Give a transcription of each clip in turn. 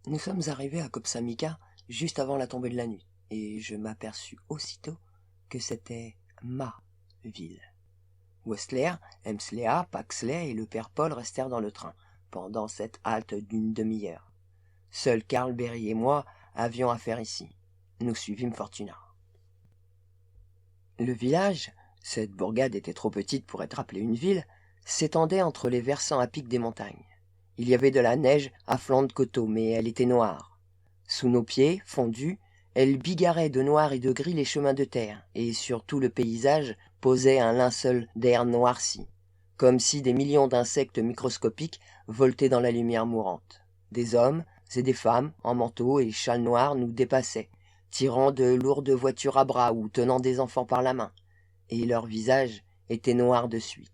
Nous sommes arrivés à Kopsamika juste avant la tombée de la nuit, et je m'aperçus aussitôt que c'était ma ville. Wessler, Hemslea, Paxley et le père Paul restèrent dans le train, pendant cette halte d'une demi-heure. Seuls Carl Berry et moi avions affaire ici. Nous suivîmes Fortuna. Le village, cette bourgade était trop petite pour être appelée une ville, s'étendait entre les versants à pic des montagnes. Il y avait de la neige à flanc de coteaux, mais elle était noire. Sous nos pieds, fondus, elle bigarrait de noir et de gris les chemins de terre, et sur tout le paysage posait un linceul d'air noirci, comme si des millions d'insectes microscopiques voletaient dans la lumière mourante. Des hommes et des femmes, en manteaux et châles noirs, nous dépassaient, tirant de lourdes voitures à bras ou tenant des enfants par la main, et leurs visages étaient noirs de suie.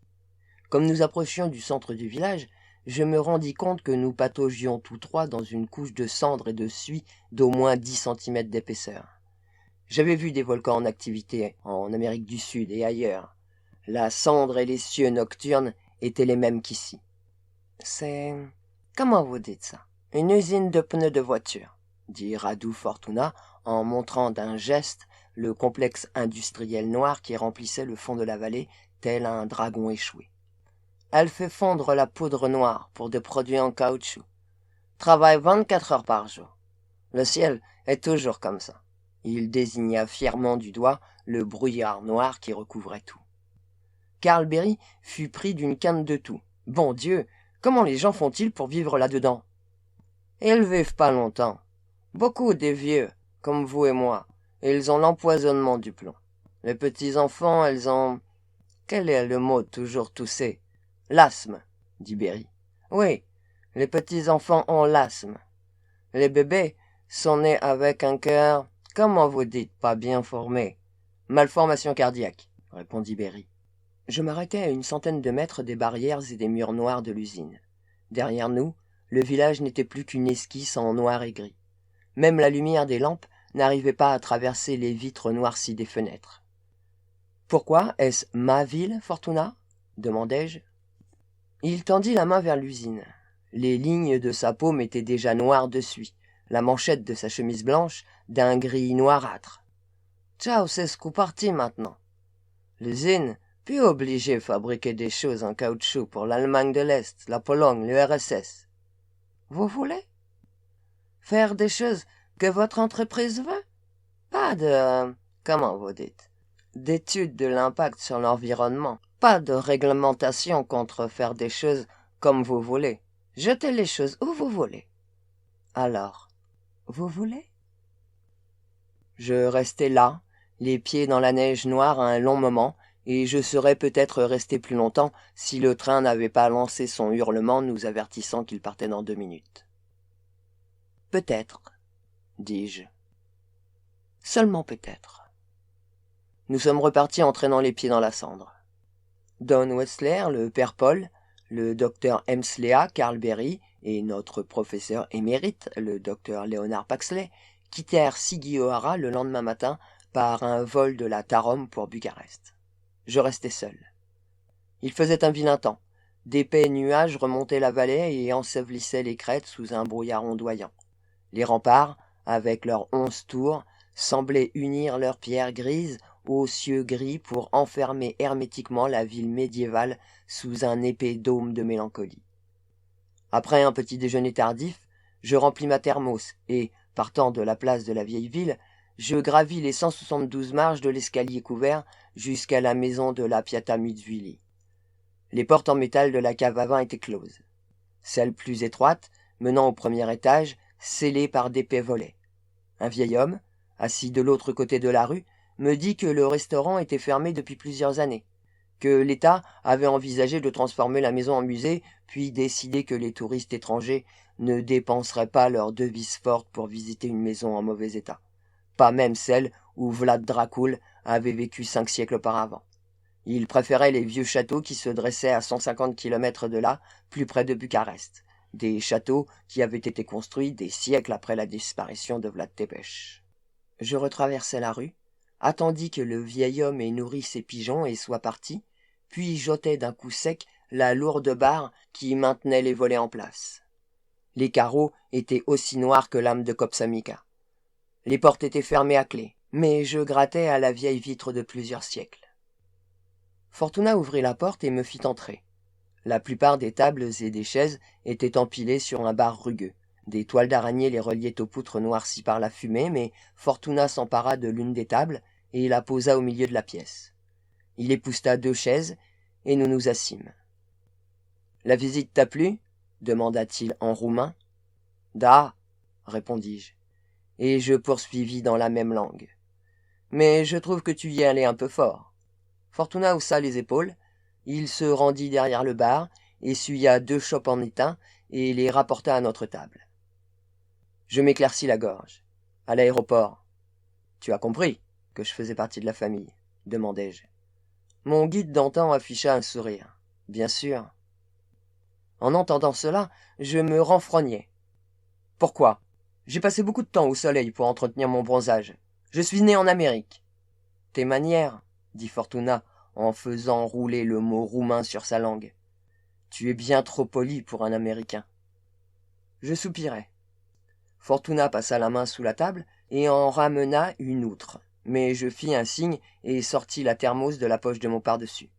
Comme nous approchions du centre du village, je me rendis compte que nous pataugions tous trois dans une couche de cendres et de suie d'au moins 10 centimètres d'épaisseur. J'avais vu des volcans en activité en Amérique du Sud et ailleurs. La cendre et les cieux nocturnes étaient les mêmes qu'ici. C'est... comment vous dites ça? Une usine de pneus de voiture, dit Radu Fortuna en montrant d'un geste le complexe industriel noir qui remplissait le fond de la vallée tel un dragon échoué. Elle fait fondre la poudre noire pour des produits en caoutchouc. Travaille 24 heures par jour. Le ciel est toujours comme ça. Il désigna fièrement du doigt le brouillard noir qui recouvrait tout. Carl Berry fut pris d'une quinte de toux. Bon Dieu, comment les gens font-ils pour vivre là-dedans? Ils vivent pas longtemps. Beaucoup des vieux, comme vous et moi, ils ont l'empoisonnement du plomb. Les petits-enfants, ils ont... quel est le mot toujours toussé? L'asthme, dit Berry. Oui, les petits-enfants ont l'asthme. Les bébés sont nés avec un cœur, comment vous dites, pas bien formé. Malformation cardiaque, répondit Berry. Je m'arrêtai à une centaine de mètres des barrières et des murs noirs de l'usine. Derrière nous, le village n'était plus qu'une esquisse en noir et gris. Même la lumière des lampes n'arrivait pas à traverser les vitres noircies des fenêtres. « Pourquoi est-ce ma ville, Fortuna ?» demandai-je. Il tendit la main vers l'usine. Les lignes de sa paume étaient déjà noires de suie, la manchette de sa chemise blanche d'un gris noirâtre. « Ceausescu parti maintenant. L'usine plus obligée de fabriquer des choses en caoutchouc pour l'Allemagne de l'Est, la Pologne, l'URSS. Vous voulez faire des choses que votre entreprise veut? Pas de... comment vous dites? D'études de l'impact sur l'environnement. Pas de réglementation contre faire des choses comme vous voulez. Jetez les choses où vous voulez. Alors, vous voulez? Je restai là, les pieds dans la neige noire un long moment, et je serais peut-être resté plus longtemps si le train n'avait pas lancé son hurlement nous avertissant qu'il partait dans 2 minutes. Peut-être, dis-je. Seulement peut-être. Nous sommes repartis en traînant les pieds dans la cendre. Don Wessler, le père Paul, le docteur Hemslea, Carl Berry et notre professeur émérite, le docteur Leonard Paxley, quittèrent Sighisoara le lendemain matin par un vol de la Tarom pour Bucarest. Je restai seul. Il faisait un vilain temps. D'épais nuages remontaient la vallée et ensevelissaient les crêtes sous un brouillard ondoyant. Les remparts, avec leurs 11 tours, semblaient unir leurs pierres grises aux cieux gris pour enfermer hermétiquement la ville médiévale sous un épais dôme de mélancolie. Après un petit déjeuner tardif, je remplis ma thermos et, partant de la place de la vieille ville, je gravis les 172 marches de l'escalier couvert jusqu'à la maison de la Piata Muzvili. Les portes en métal de la cave à vin étaient closes. Celle plus étroite, menant au premier étage, scellée par d'épais volets. Un vieil homme, assis de l'autre côté de la rue, me dit que le restaurant était fermé depuis plusieurs années, que l'État avait envisagé de transformer la maison en musée, puis décidé que les touristes étrangers ne dépenseraient pas leur devise forte pour visiter une maison en mauvais état, pas même celle où Vlad Dracul avait vécu 5 siècles auparavant. Il préférait les vieux châteaux qui se dressaient à 150 kilomètres de là, plus près de Bucarest, des châteaux qui avaient été construits des siècles après la disparition de Vlad Tepes. Je retraversai la rue, attendis que le vieil homme ait nourri ses pigeons et soit parti, puis j'ôtai d'un coup sec la lourde barre qui maintenait les volets en place. Les carreaux étaient aussi noirs que l'âme de Kopsamika. Les portes étaient fermées à clé, mais je grattais à la vieille vitre de plusieurs siècles. Fortuna ouvrit la porte et me fit entrer. La plupart des tables et des chaises étaient empilées sur un bar rugueux. Des toiles d'araignée les reliaient aux poutres noircies par la fumée, mais Fortuna s'empara de l'une des tables et la posa au milieu de la pièce. Il épousseta 2 chaises et nous nous assîmes. « La visite t'a plu » demanda-t-il en roumain. « Da » répondis-je, et je poursuivis dans la même langue. « Mais je trouve que tu y es allé un peu fort. » Fortuna haussa les épaules. Il se rendit derrière le bar, essuya 2 chopes en étain et les rapporta à notre table. Je m'éclaircis la gorge. « À l'aéroport. »« Tu as compris que je faisais partie de la famille ?» demandai-je. Mon guide d'antan afficha un sourire. « Bien sûr. » En entendant cela, je me renfrognai. « Pourquoi ? J'ai passé beaucoup de temps au soleil pour entretenir mon bronzage. Je suis né en Amérique. »« Tes manières, » dit Fortuna en faisant rouler le mot roumain sur sa langue. « Tu es bien trop poli pour un Américain. » Je soupirai. Fortuna passa la main sous la table et en ramena une outre, mais je fis un signe et sortis la thermos de la poche de mon pardessus.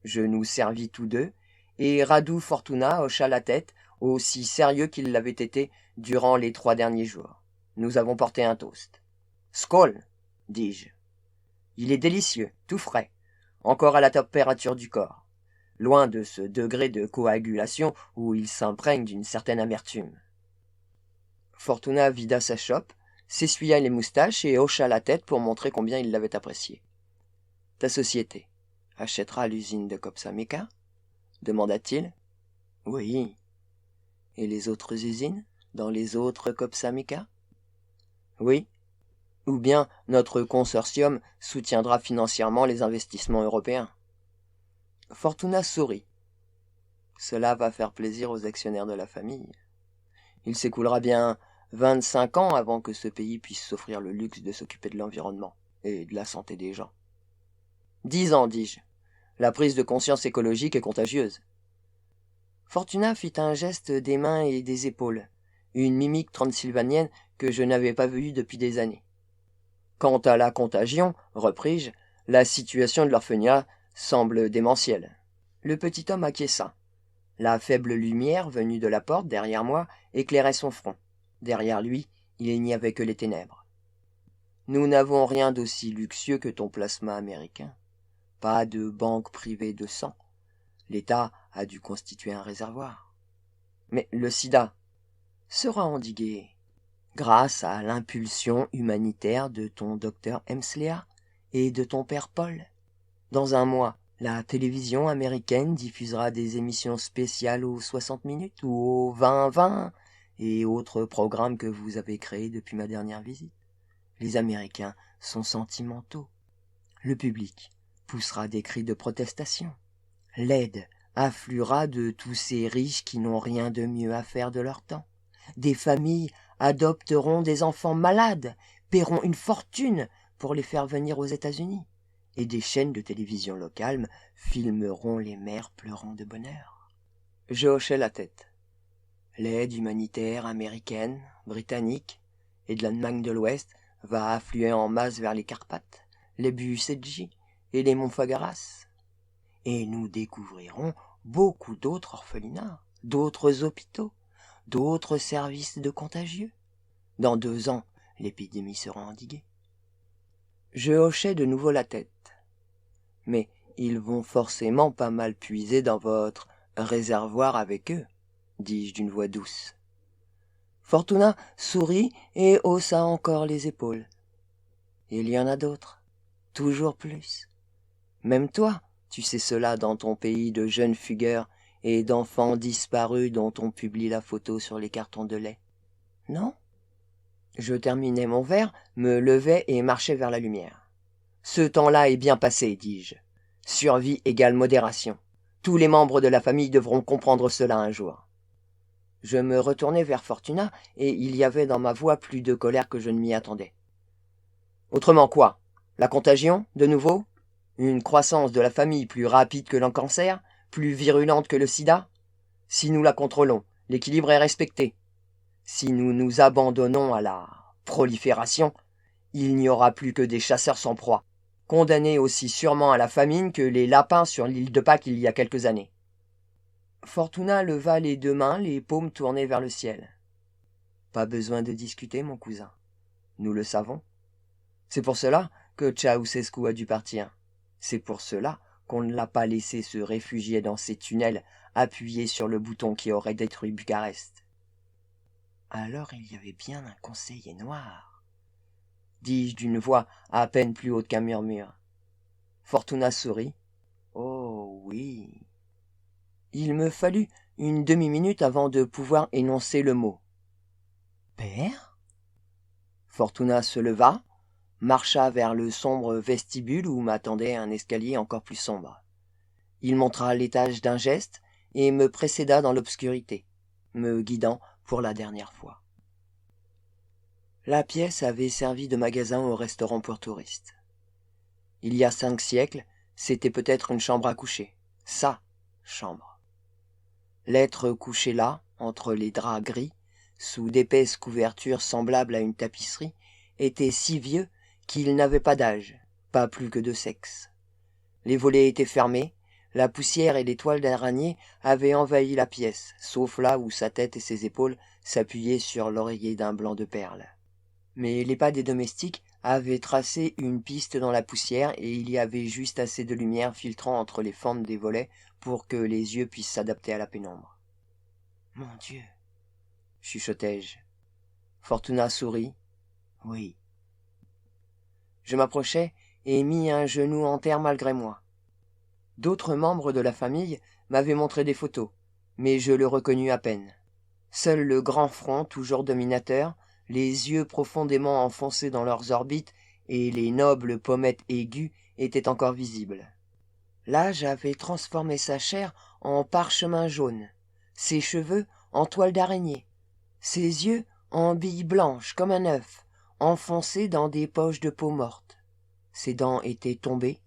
Je nous servis tous deux, et Radu Fortuna hocha la tête, aussi sérieux qu'il l'avait été durant les 3 derniers jours. Nous avons porté un toast. « Skål » dis-je. « Il est délicieux, tout frais, encore à la température du corps, loin de ce degré de coagulation où il s'imprègne d'une certaine amertume. » Fortuna vida sa chope, s'essuya les moustaches et hocha la tête pour montrer combien il l'avait apprécié. « Ta société achètera l'usine de Kopsamika ?» demanda-t-il. « Oui. »« Et les autres usines dans les autres Kopsamika ?»« Oui. Ou bien notre consortium soutiendra financièrement les investissements européens. » Fortuna sourit. « Cela va faire plaisir aux actionnaires de la famille. Il s'écoulera bien 25 ans avant que ce pays puisse s'offrir le luxe de s'occuper de l'environnement et de la santé des gens. »« 10 ans, dis-je. La prise de conscience écologique est contagieuse. » Fortuna fit un geste des mains et des épaules, une mimique transylvanienne que je n'avais pas vue depuis des années. « Quant à la contagion, repris-je, la situation de l'orphelinat semble démentielle. » Le petit homme acquiesça. La faible lumière venue de la porte derrière moi éclairait son front. Derrière lui, il n'y avait que les ténèbres. « Nous n'avons rien d'aussi luxueux que ton plasma américain. Pas de banque privée de sang. L'État a dû constituer un réservoir. Mais le sida sera endigué grâce à l'impulsion humanitaire de ton docteur Hemslea et de ton père Paul. Dans un mois, la télévision américaine diffusera des émissions spéciales aux 60 minutes ou aux 20-20 et autres programmes que vous avez créés depuis ma dernière visite. Les Américains sont sentimentaux. Le public poussera des cris de protestation. L'aide affluera de tous ces riches qui n'ont rien de mieux à faire de leur temps. Des familles adopteront des enfants malades, paieront une fortune pour les faire venir aux États-Unis. Et des chaînes de télévision locales filmeront les mères pleurant de bonheur. Je hochai la tête. L'aide humanitaire américaine, britannique et de l'Allemagne de l'Ouest va affluer en masse vers les Carpates, les Bucegi et les monts Fagaras. Et nous découvrirons beaucoup d'autres orphelinats, d'autres hôpitaux, d'autres services de contagieux. Dans 2 ans, l'épidémie sera endiguée. Je hochai de nouveau la tête. Mais ils vont forcément pas mal puiser dans votre réservoir avec eux, dis-je d'une voix douce. Fortuna sourit et haussa encore les épaules. Il y en a d'autres, toujours plus. Même toi, tu sais cela dans ton pays de jeunes fugueurs et d'enfants disparus dont on publie la photo sur les cartons de lait. Non ? Je terminai mon verre, me levai et marchai vers la lumière. Ce temps-là est bien passé, dis-je. Survie égale modération. Tous les membres de la famille devront comprendre cela un jour. Je me retournai vers Fortuna, et il y avait dans ma voix plus de colère que je ne m'y attendais. Autrement quoi ? La contagion, de nouveau ? Une croissance de la famille plus rapide que le cancer ? Plus virulente que le sida ? Si nous la contrôlons, l'équilibre est respecté. Si nous nous abandonnons à la prolifération, il n'y aura plus que des chasseurs sans proie, condamnés aussi sûrement à la famine que les lapins sur l'île de Pâques il y a quelques années. Fortuna leva les deux mains, les paumes tournées vers le ciel. Pas besoin de discuter, mon cousin. Nous le savons. C'est pour cela que Ceausescu a dû partir. C'est pour cela qu'on ne l'a pas laissé se réfugier dans ces tunnels, appuyé sur le bouton qui aurait détruit Bucarest. Alors il y avait bien un conseiller noir, dis-je d'une voix à peine plus haute qu'un murmure. Fortuna sourit. Oh oui. Il me fallut une demi-minute avant de pouvoir énoncer le mot. Père ? Fortuna se leva, marcha vers le sombre vestibule où m'attendait un escalier encore plus sombre. Il montra l'étage d'un geste et me précéda dans l'obscurité, me guidant pour la dernière fois. La pièce avait servi de magasin au restaurant pour touristes. Il y a 5 siècles, c'était peut-être une chambre à coucher, sa chambre. L'être couché là, entre les draps gris, sous d'épaisses couvertures semblables à une tapisserie, était si vieux qu'il n'avait pas d'âge, pas plus que de sexe. Les volets étaient fermés, la poussière et les toiles d'araignée avaient envahi la pièce, sauf là où sa tête et ses épaules s'appuyaient sur l'oreiller d'un blanc de perles. Mais les pas des domestiques avaient tracé une piste dans la poussière et il y avait juste assez de lumière filtrant entre les fentes des volets pour que les yeux puissent s'adapter à la pénombre. « Mon Dieu !» chuchotai-je. Fortuna sourit. « Oui. » Je m'approchai et mis un genou en terre malgré moi. D'autres membres de la famille m'avaient montré des photos, mais je le reconnus à peine. Seul le grand front, toujours dominateur, les yeux profondément enfoncés dans leurs orbites et les nobles pommettes aiguës étaient encore visibles. L'âge avait transformé sa chair en parchemin jaune, ses cheveux en toile d'araignée, ses yeux en billes blanches comme un œuf, enfoncés dans des poches de peau morte. Ses dents étaient tombées.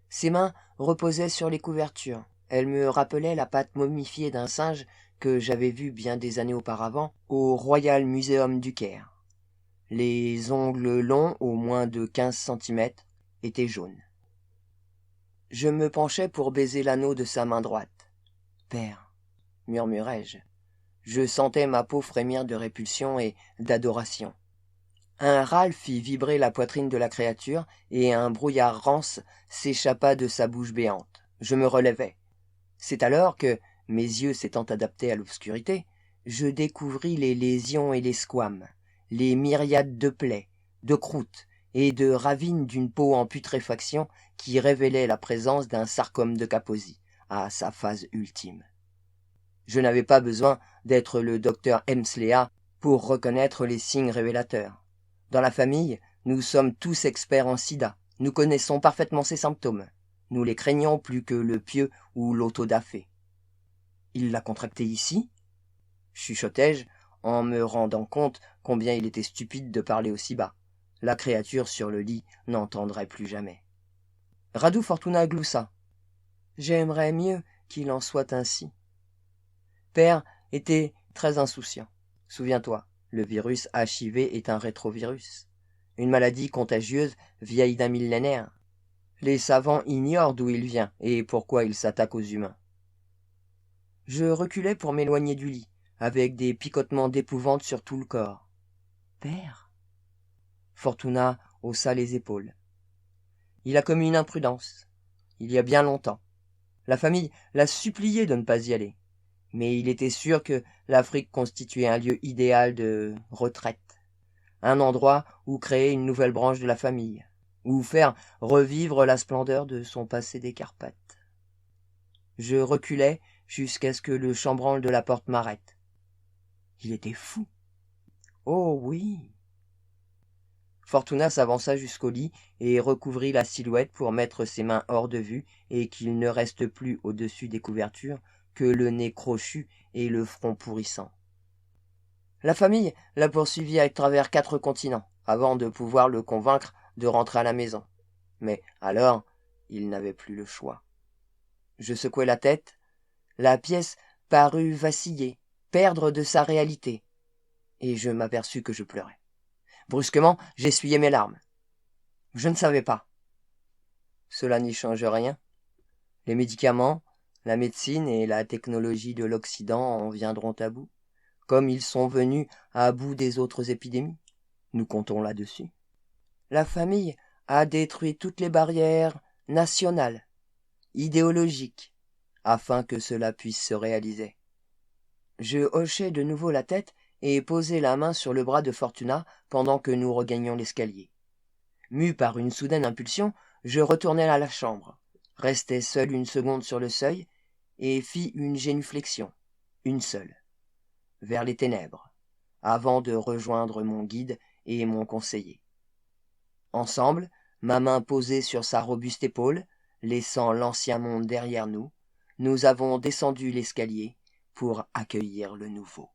Ses mains reposaient sur les couvertures. Elles me rappelaient la patte momifiée d'un singe que j'avais vu bien des années auparavant au Royal Museum du Caire. Les ongles longs, au moins de 15 centimètres, étaient jaunes. Je me penchai pour baiser l'anneau de sa main droite. « Père, » murmurai-je. Je sentais ma peau frémir de répulsion et d'adoration. Un râle fit vibrer la poitrine de la créature et un brouillard rance s'échappa de sa bouche béante. Je me relevai. C'est alors que, mes yeux s'étant adaptés à l'obscurité, je découvris les lésions et les squames, les myriades de plaies, de croûtes et de ravines d'une peau en putréfaction qui révélaient la présence d'un sarcome de Kaposi, à sa phase ultime. Je n'avais pas besoin d'être le docteur Hemslea pour reconnaître les signes révélateurs. Dans la famille, nous sommes tous experts en sida, nous connaissons parfaitement ces symptômes. Nous les craignons plus que le pieu ou l'autodafé. « Il l'a contracté ici ?» chuchotai-je, en me rendant compte combien il était stupide de parler aussi bas. La créature sur le lit n'entendrait plus jamais. Radu Fortuna gloussa. « J'aimerais mieux qu'il en soit ainsi. » Père était très insouciant. Souviens-toi, le virus HIV est un rétrovirus. Une maladie contagieuse vieille d'un millénaire. Les savants ignorent d'où il vient et pourquoi il s'attaque aux humains. Je reculai pour m'éloigner du lit, avec des picotements d'épouvante sur tout le corps. « Père ?» Fortuna haussa les épaules. « Il a commis une imprudence. Il y a bien longtemps. La famille l'a supplié de ne pas y aller. Mais il était sûr que l'Afrique constituait un lieu idéal de retraite. Un endroit où créer une nouvelle branche de la famille. Ou faire revivre la splendeur de son passé des Carpates. Je reculai jusqu'à ce que le chambranle de la porte m'arrête. Il était fou. Oh oui. Fortuna s'avança jusqu'au lit et recouvrit la silhouette pour mettre ses mains hors de vue et qu'il ne reste plus au-dessus des couvertures que le nez crochu et le front pourrissant. La famille l'a poursuivi à travers 4 continents avant de pouvoir le convaincre de rentrer à la maison. Mais alors, il n'avait plus le choix. Je secouai la tête. La pièce parut vaciller, perdre de sa réalité. et je m'aperçus que je pleurais. Brusquement, j'essuyai mes larmes. Je ne savais pas. Cela n'y change rien. Les médicaments, la médecine et la technologie de l'Occident en viendront à bout, comme ils sont venus à bout des autres épidémies. Nous comptons là-dessus. La famille a détruit toutes les barrières nationales, idéologiques, afin que cela puisse se réaliser. Je hochai de nouveau la tête et posai la main sur le bras de Fortuna pendant que nous regagnions l'escalier. Mû par une soudaine impulsion, je retournai à la chambre, restai seul une seconde sur le seuil et fis une génuflexion, une seule, vers les ténèbres, avant de rejoindre mon guide et mon conseiller. Ensemble, ma main posée sur sa robuste épaule, laissant l'ancien monde derrière nous, nous avons descendu l'escalier pour accueillir le nouveau.